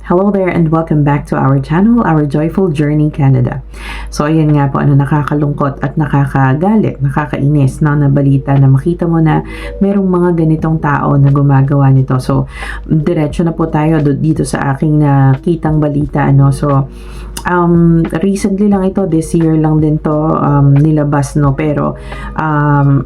Hello there and welcome back to our channel, Our Joyful Journey Canada. So ayan nga po, nakakalungkot at nakakagalit, nakakainis na balita na makita mo na merong mga ganitong tao na gumagawa nito. So diretso na po tayo dito sa aking nakitang balita. So recently lang ito, this year lang din to nilabas, pero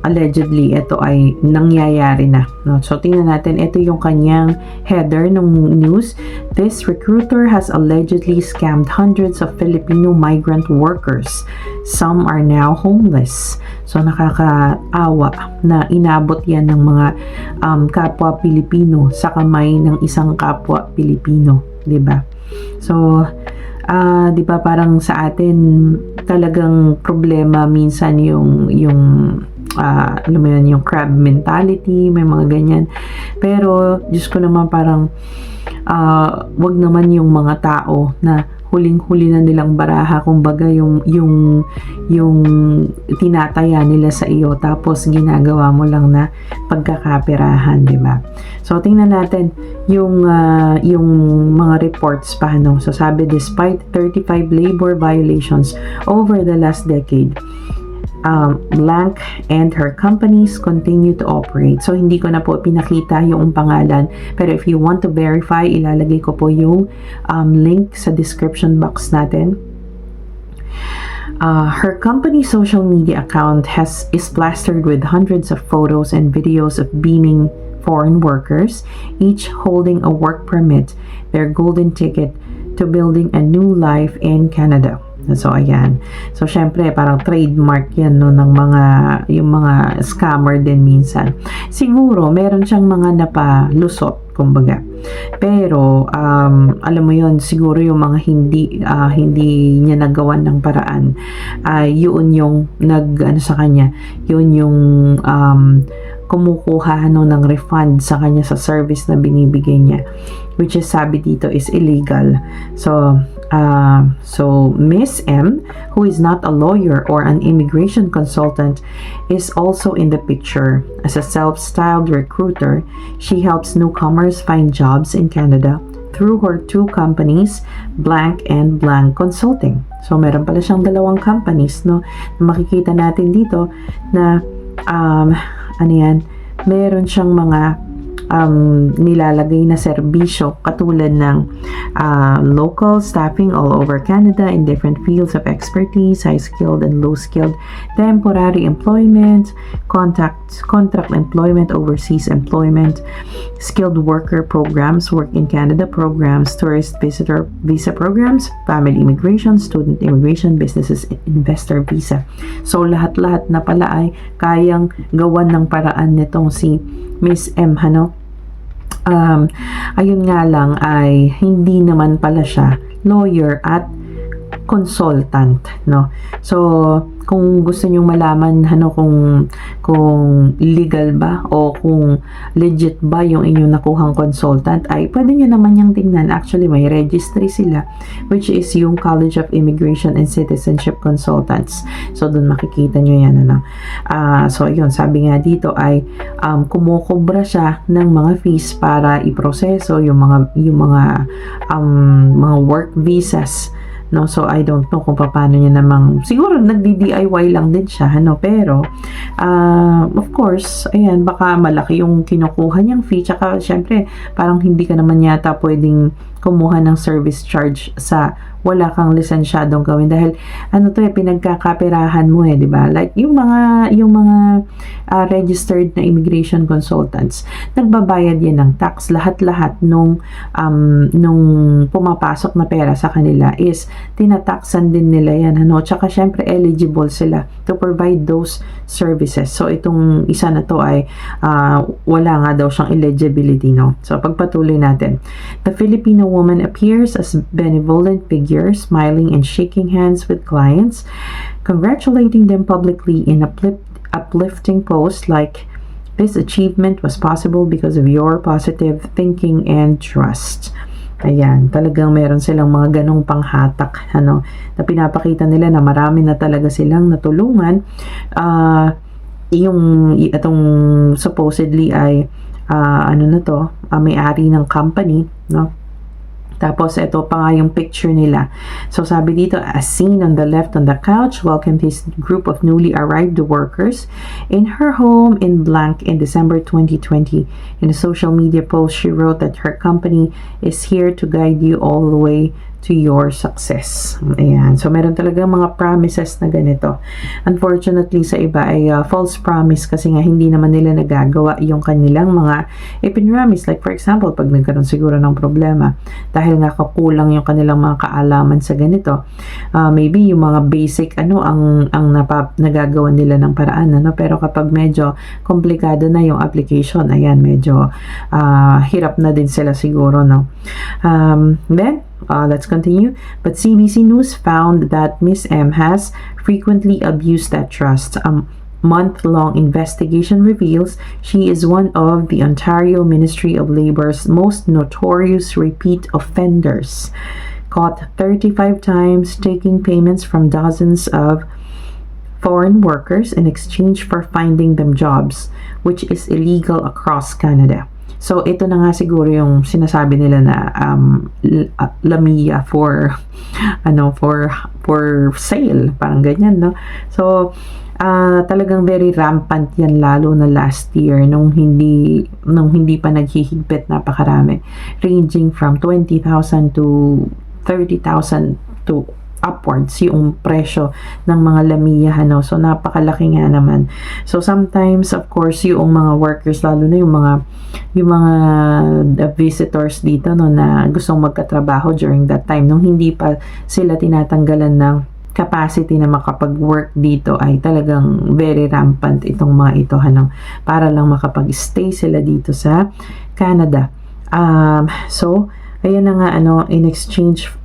allegedly ito ay nangyayari na. So tingnan natin, ito yung kanyang header ng news. This recruiter has allegedly scammed hundreds of Filipino migrant workers. Some are now homeless. So nakakaawa na inabot yan ng mga kapwa Pilipino sa kamay ng isang kapwa Pilipino, 'di ba? So 'di ba parang sa atin talagang problema minsan yung alam mo yan, yung crab mentality, may mga ganyan. Pero Diyos ko naman, parang wag naman yung mga tao na huling-huli na nilang baraha, kumbaga yung tinataya nila sa iyo tapos ginagawa mo lang na pagkakaperahan, di ba? So tingnan natin yung mga reports pa, So sabi, despite 35 labor violations over the last decade, Blank and her companies continue to operate. So hindi ko na po pinakita yung pangalan, pero if you want to verify, ilalagay ko po yung link sa description box natin. Her company's social media account is plastered with hundreds of photos and videos of beaming foreign workers, each holding a work permit, their golden ticket to building a new life in Canada. So ayan. So syempre parang trademark 'yan ng yung mga scammer din minsan. Siguro meron siyang mga napalusot, kumbaga. Pero alam mo 'yon, siguro yung mga hindi niya nagawan ng paraan, yun yung sa kanya, yun yung kumukuha ng refund sa kanya sa service na binibigay niya, which is, sabi dito, is illegal. So Miss M, who is not a lawyer or an immigration consultant, is also in the picture. As a self-styled recruiter, she helps newcomers find jobs in Canada through her two companies, Blank and Blank Consulting. So meron pala siyang dalawang companies, na makikita natin dito na meron siyang mga nilalagay na serbisyo katulad ng local staffing all over Canada in different fields of expertise, high-skilled and low-skilled, temporary employment, contract employment, overseas employment, skilled worker programs, work in Canada programs, tourist visitor visa programs, family immigration, student immigration, businesses, investor visa. So lahat-lahat na pala ay kayang gawan ng paraan nitong si Miss M, ayun nga lang ay hindi naman pala siya lawyer at consultant, So kung gusto niyo malaman kung legal ba o kung legit ba yung inyong nakuhang consultant, ay pwede niyo naman yung tingnan. Actually, may registry sila, which is yung College of Immigration and Citizenship Consultants. So doon makikita niyo yan, so yun, sabi nga dito ay kumukubra siya ng mga fees para iproseso yung mga work visas. So I don't know kung paano niya namang, siguro nagdi-DIY lang din siya, pero of course, ayan, baka malaki yung kinukuha niyang fee, tsaka syempre parang hindi ka naman yata pwedeng kumuha ng service charge sa wala kang lisensyadong gawin, dahil pinagkakaperahan mo, di ba? Like yung mga registered na immigration consultants, nagbabayad yan ng tax. Lahat nung pumapasok na pera sa kanila is tinataksan din nila yan, tsaka syempre eligible sila to provide those services. So itong isa na to ay wala nga daw siyang eligibility, So pagpatuloy natin, the Filipino woman appears as benevolent figure, smiling and shaking hands with clients, congratulating them publicly in uplifting posts like, "This achievement was possible because of your positive thinking and trust." Ayan, talagang meron silang mga ganong panghatak, na pinapakita nila na marami na talaga silang natulungan. Itong supposedly ay may-ari ng company, Tapos, ito pa nga yung picture nila. So, sabi dito, as seen on the left on the couch, welcomed his group of newly arrived workers in her home in blank in December 2020. In a social media post, she wrote that her company is here to guide you all the way to your success. Ayan. So, meron talaga mga promises na ganito. Unfortunately, sa iba ay false promise kasi nga hindi naman nila nagagawa yung kanilang mga ipinramis. Like, for example, pag nagkaroon siguro ng problema, dahil nga kakulang yung kanilang mga kaalaman sa ganito, maybe yung mga basic, ang nagagawa nila ng paraan, pero kapag medyo komplikado na yung application, ayan, medyo hirap na din sila siguro, no? Then, let's continue. But CBC News found that Miss M has frequently abused that trust. A month-long investigation reveals she is one of the Ontario Ministry of Labor's most notorious repeat offenders, caught 35 times taking payments from dozens of foreign workers in exchange for finding them jobs, which is illegal across Canada. So, ito na nga siguro yung sinasabi nila na lamia for sale, parang ganyan, no? So, talagang very rampant yan, lalo na last year nung hindi pa naghihigpit, napakarami, ranging from 20,000 to 30,000 to upwards yung presyo ng mga lamiya, so napakalaki nga naman. So sometimes, of course, yung mga workers, lalo na yung mga visitors dito, na gustong magkatrabaho during that time, nung hindi pa sila tinatanggalan ng capacity na makapag-work dito, ay talagang very rampant itong mga ito, para lang makapag-stay sila dito sa Canada. So ayan na nga, in exchange,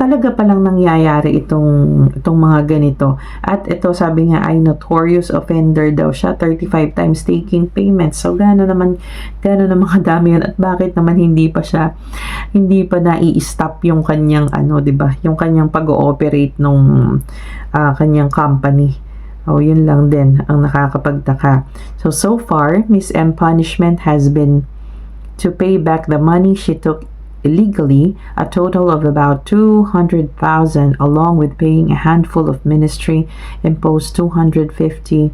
talaga palang nangyayari itong mga ganito. At ito, sabi nga, ay notorious offender daw siya, 35 times taking payments. So, gano'n naman kadami yun. At bakit naman hindi pa nai-stop yung kanyang, diba? Yung kanyang pag-ooperate nung kanyang company. Yun lang din ang nakakapagtaka. So far, Miss M punishment has been to pay back the money she took illegally, a total of about 200,000, along with paying a handful of ministry imposed 250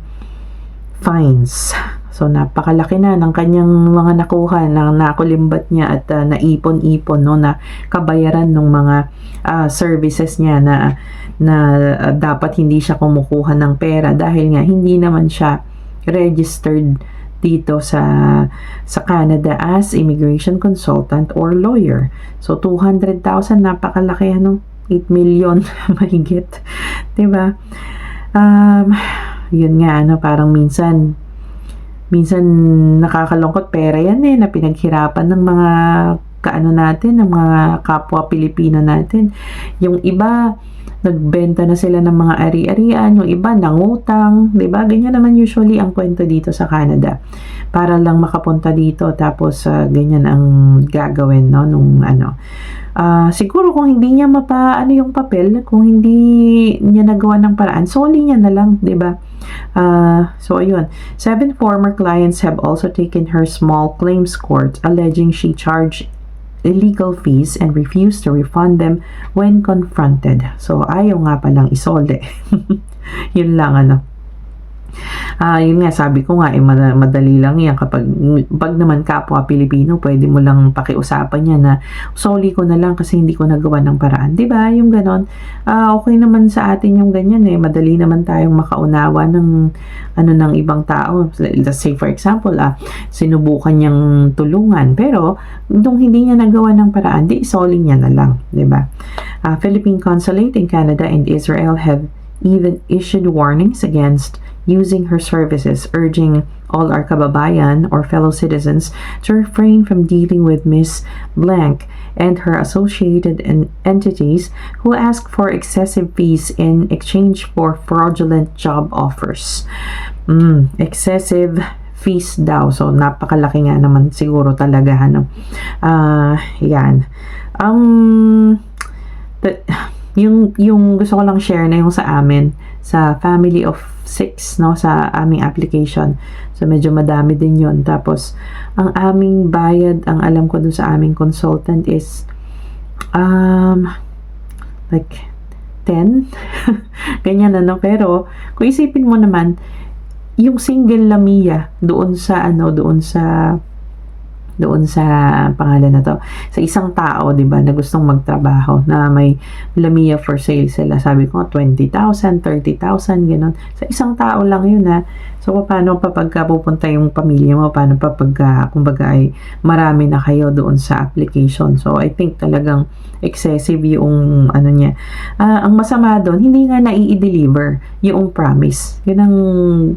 fines. So, napakalaki na ng kanyang mga nakuha, na nakulimbat niya at naipon-ipon, na kabayaran ng mga services niya na dapat hindi siya kumukuha ng pera dahil nga hindi naman siya registered dito sa Canada as immigration consultant or lawyer. So 200,000, napakalaki, 8 million mahigit, 'di ba? Yun nga, parang minsan nakakalungkot, pera yan na pinaghirapan ng mga ng mga kapwa Pilipino natin. Yung iba, nagbenta na sila ng mga ari-arian, yung iba nangutang, 'di ba? Ganyan naman usually ang kwento dito sa Canada. Para lang makapunta dito, tapos ganyan ang gagawin, nung siguro kung hindi niya yung papel, kung hindi niya nagawa ng paraan, soli niya na lang, 'di ba? So ayun, 7 former clients have also taken her small claims court, alleging she charged illegal fees and refused to refund them when confronted. So, ayaw nga palang isole. Yun lang, yun nga, sabi ko nga, madali lang yan kapag naman kapwa Pilipino, pwede mo lang pakiusapan niya na soli ko na lang kasi hindi ko nagawa ng paraan, diba? Yung ganon, okay naman sa atin yung ganyan, madali naman tayong makaunawa ng ibang tao. Let's say for example, sinubukan niyang tulungan, pero nung hindi niya nagawa ng paraan, di soli niya na lang, diba? Philippine Consulate in Canada and Israel have even issued warnings against using her services, urging all our kababayan or fellow citizens to refrain from dealing with Miss Blank and her associated entities who ask for excessive fees in exchange for fraudulent job offers. Excessive fees daw. So, napakalaki nga naman siguro talaga, yan. Yung gusto ko lang share na yung sa amin, sa family of 6, sa aming application. So, medyo madami din yun. Tapos, ang aming bayad, ang alam ko dun sa aming consultant is um, like 10, ganyan ano. Pero kung isipin mo naman, yung single Lamia doon sa pangalan na to, sa isang tao, 'di ba, na gustong magtrabaho na may Lamia for sale sila. Sabi ko 20,000, 30,000 gano'n. Sa isang tao lang 'yun ha. So paano pa pagka pupunta yung pamilya mo, paano pa pagka kumbaga ay marami na kayo doon sa application. So I think talagang excessive yung ano niya. Ang masama doon, hindi nga nai-deliver yung promise. Yun ang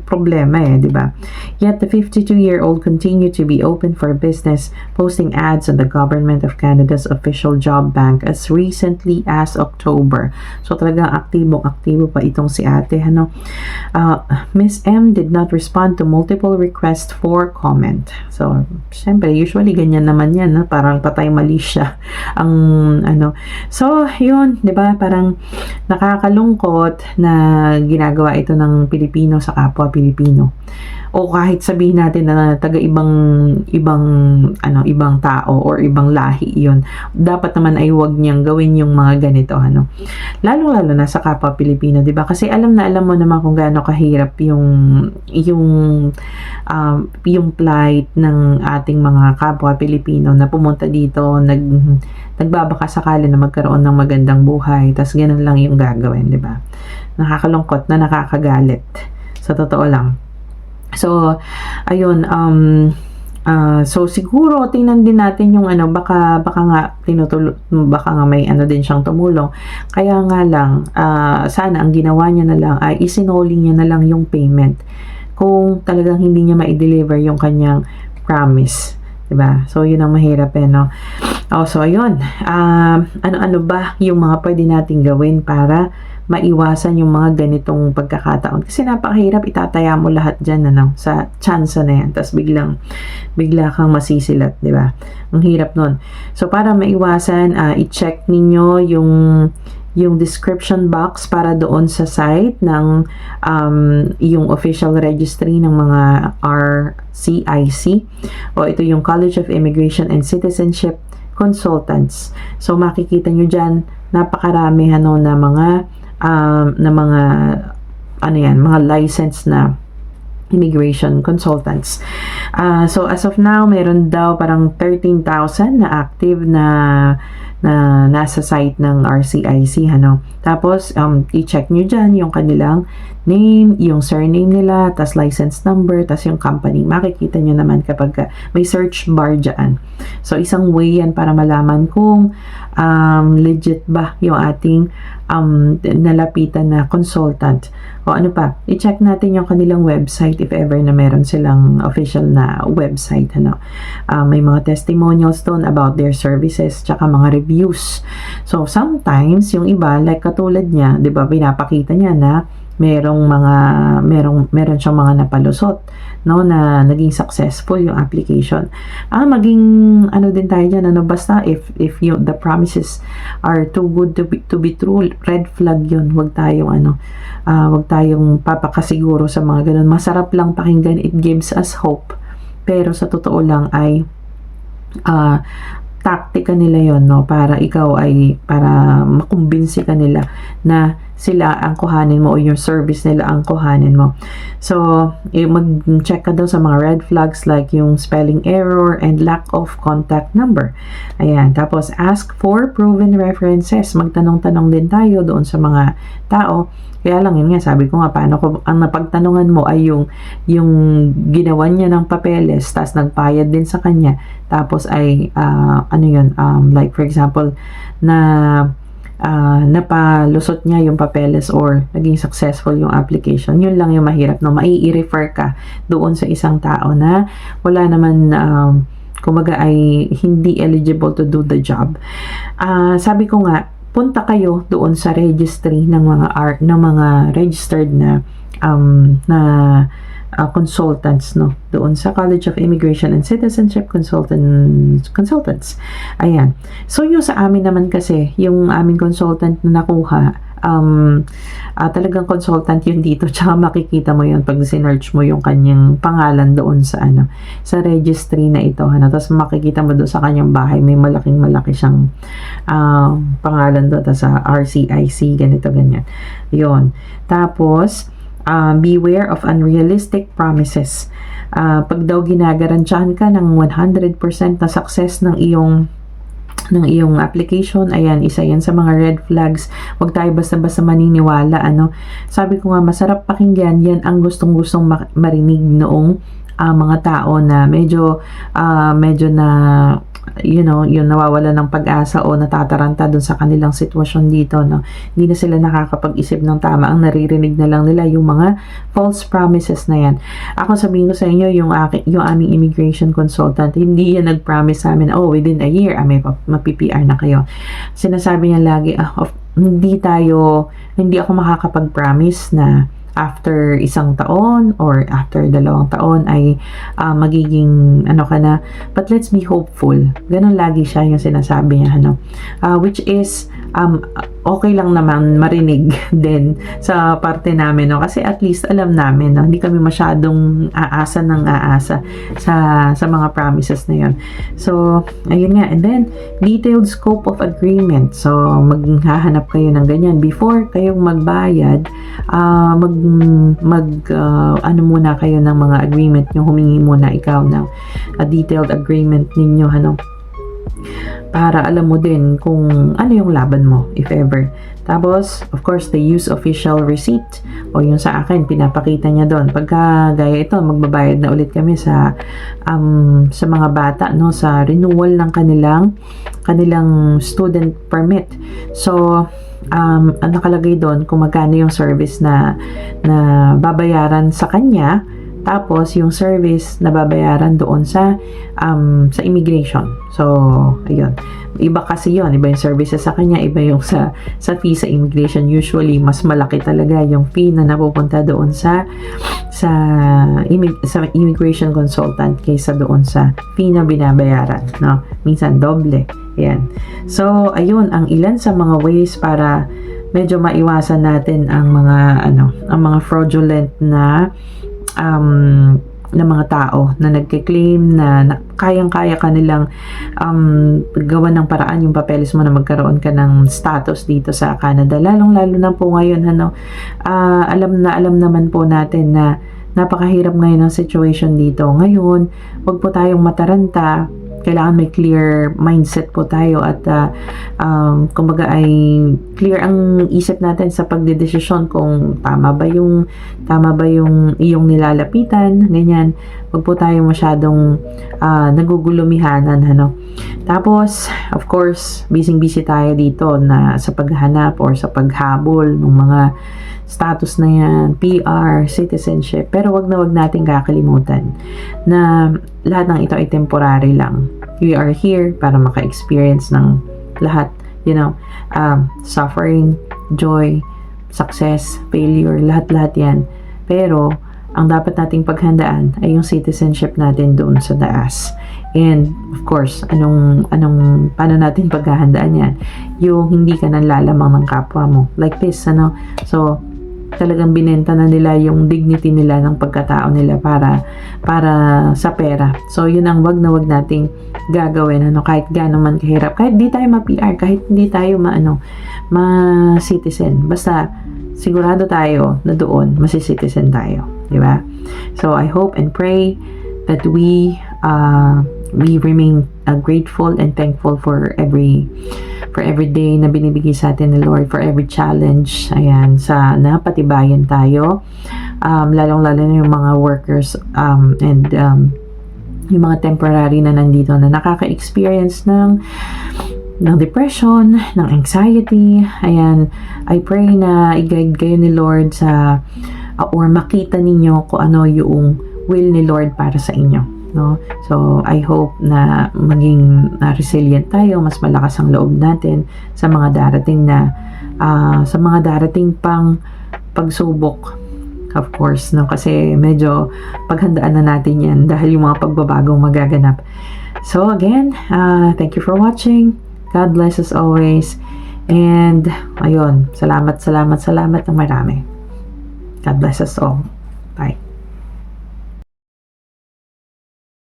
problema 'di ba? Yet the 52-year-old continued to be open for business, posting ads on the Government of Canada's official job bank as recently as October. So talagang aktibo pa itong si ate. Miss M did not respond to multiple requests for comment. So, syempre, usually ganyan naman yan, no? Parang patay mali siya ang ano. So, yun, 'di ba? Parang nakakalungkot na ginagawa ito ng Pilipino sa kapwa Pilipino. O kahit sabihin natin na taga ibang tao or ibang lahi 'yon, dapat naman ay wag niyang gawin yung mga ganito lalo na sa kapwa Pilipino, 'di ba? Kasi alam mo naman kung gaano kahirap yung plight ng ating mga kapwa Pilipino na pumunta dito, nagbabaka sakali na magkaroon ng magandang buhay, tas ganun lang yung gagawin, 'di ba? Nakakalungkot na nakakagalit sa totoo lang. So, ayun, so siguro tingnan din natin yung baka nga may din siyang tumulong. Kaya nga lang, sana ang ginawa niya na lang ay isinoli niya na lang yung payment kung talagang hindi niya ma-deliver yung kanyang promise. Diba? So, yun ang mahirap no? So, ayun. Ano ba yung mga pwede nating gawin para maiwasan yung mga ganitong pagkakataon? Kasi napakahirap, itataya mo lahat dyan sa chance na yan. Tapos bigla kang masisilat, di ba? Ang hirap nun. So, para maiwasan, i-check ninyo yung description box para doon sa site ng yung official registry ng mga RCIC, o ito yung College of Immigration and Citizenship Consultants. So makikita nyo dyan, napakarami na mga licensed na immigration consultants. So as of now, meron daw parang 13,000 na active na nasa site ng RCIC. Tapos i-check nyo dyan yung kanilang name, yung surname nila, tas license number, tas yung company. Makikita nyo naman kapag may search bar dyan. So isang way yan para malaman kung legit ba yung ating nalapitan na consultant. O ano pa, i-check natin yung kanilang website if ever na meron silang official na website. May mga testimonials doon about their services, tsaka mga reviews. So sometimes yung iba, like katulad niya, 'di ba, pinapakita niya na meron siyang mga napalusot na naging successful yung application. Maging din tayo diyan, basta if the promises are too good to be true, red flag yun. Wag tayong papakasiguro sa mga ganun. Masarap lang pakinggan, it gives us hope, pero sa totoo lang ay taktika nila yon, para makumbinsi ka nila na sila ang kuhanin mo o yung service nila ang kuhanin mo. So, mag-check ka daw sa mga red flags like yung spelling error and lack of contact number. Ayan. Tapos, ask for proven references. Magtanong-tanong din tayo doon sa mga tao. Kaya lang, yun nga, sabi ko nga, paano ko, ang napagtanungan mo ay yung ginawan niya ng papeles, tapos nagpayad din sa kanya, tapos ay, like for example, napalusot niya yung papeles or naging successful yung application. Yun lang yung mahirap, mai-refer ka doon sa isang tao na wala naman, kumaga ay hindi eligible to do the job. Sabi ko nga, punta kayo doon sa registry ng mga registered na consultants doon sa College of Immigration and Citizenship Consultants. Ayan. So yung sa amin naman kasi, yung aming consultant na nakuha talagang consultant yun dito, tsaka makikita mo yun pag sinearch mo yung kanyang pangalan doon sa sa registry na ito, tapos makikita mo doon sa kanyang bahay, may malaki siyang pangalan doon, tapos sa RCIC, ganito, ganyan. Yun. Tapos, beware of unrealistic promises. Pag daw ginagarantiyahan ka ng 100% na success ng iyong application, ayan, isa yan sa mga red flags. Huwag tayo basta-basta maniniwala, Sabi ko nga, masarap pakinggan, yan ang gustong-gustong marinig noong mga tao na medyo na yung nawawala ng pag-asa o natataranta dun sa kanilang sitwasyon dito, Hindi na sila nakakapag-isip ng tama. Ang naririnig na lang nila yung mga false promises na yan. Ako, sabihin ko sa inyo, yung aming immigration consultant, hindi yan nag-promise sa amin, within a year, may mapi-PR na kayo. Sinasabi niya lagi, hindi ako makakapag-promise na after 1 taon or after 2 taon ay magiging ka na, but let's be hopeful. Ganun lagi siya yung sinasabi niya, which is okay lang naman marinig din sa parte namin, kasi at least alam namin, hindi kami masyadong aasa sa mga promises na yun. So ayun nga, and then detailed scope of agreement. So maghahanap kayo ng ganyan before kayong magbayad. Muna kayo ng mga agreement nyo, humingi muna ikaw ng detailed agreement ninyo, para alam mo din kung ano yung laban mo, if ever. Tapos, of course, the use official receipt, o yung sa akin, pinapakita niya doon. Pagka gaya ito, magbabayad na ulit kami sa mga bata, sa renewal ng kanilang student permit. So, nakalagay doon kung magkano yung service na babayaran sa kanya, tapos yung service na babayaran doon sa immigration. So ayun, iba kasi yon, iba yung services sa kanya, iba yung sa fee sa immigration. Usually mas malaki talaga yung fee na napupunta doon sa immigration consultant kaysa doon sa fee na binabayaran, minsan doble. Yan. So ayun ang ilan sa mga ways para medyo maiwasan natin ang mga fraudulent na mga tao na nagke-claim na kayang-kaya kanilang gawa ng paraan yung papeles mo na magkaroon ka ng status dito sa Canada. Lalong-lalo na po ngayon, alam naman po natin na napakahirap ngayon ang situation dito. Ngayon, wag po tayong mataranta. Kailangan may clear mindset po tayo at kumbaga ay clear ang isip natin sa pagdedesisyon kung tama ba yung iyong nilalapitan, ganyan. Wag po tayo masyadong nagugulumihanan, Tapos, of course, busy tayo dito na sa paghahanap or sa paghabol ng mga status na yan, PR, citizenship. Pero wag nating kakalimutan na lahat ng ito ay temporary lang. We are here para maka-experience ng lahat, suffering, joy, success, failure, lahat yan. Pero ang dapat nating paghandaan ay yung citizenship natin doon sa taas. And of course, paano natin paghahandaan yan? Yung hindi ka nanlalamang ng kapwa mo. Like this, So, talagang binenta na nila yung dignity nila ng pagkatao nila para sa pera. So yun ang wag nating gagawin, kahit gaano man kahirap, kahit di tayo ma-PR, kahit hindi tayo ma-citizen, basta sigurado tayo na doon masi-citizen tayo, di ba? So I hope and pray that we remain grateful and thankful for every day na binibigay sa atin ng Lord, for every challenge, ayan, sa napatibayan tayo, lalong-lalo na yung mga workers and yung mga temporary na nandito na nakaka-experience ng depression, ng anxiety. Ayan, I pray na i-guide kayo ni Lord sa or makita ninyo kung ano yung will ni Lord para sa inyo. So I hope na maging resilient tayo, mas malakas ang loob natin sa mga darating pang pagsubok, of course, kasi medyo paghandaan na natin yan dahil yung mga pagbabagong magaganap. So again, thank you for watching. God bless us always, And, ayun, salamat ng marami. God bless us all.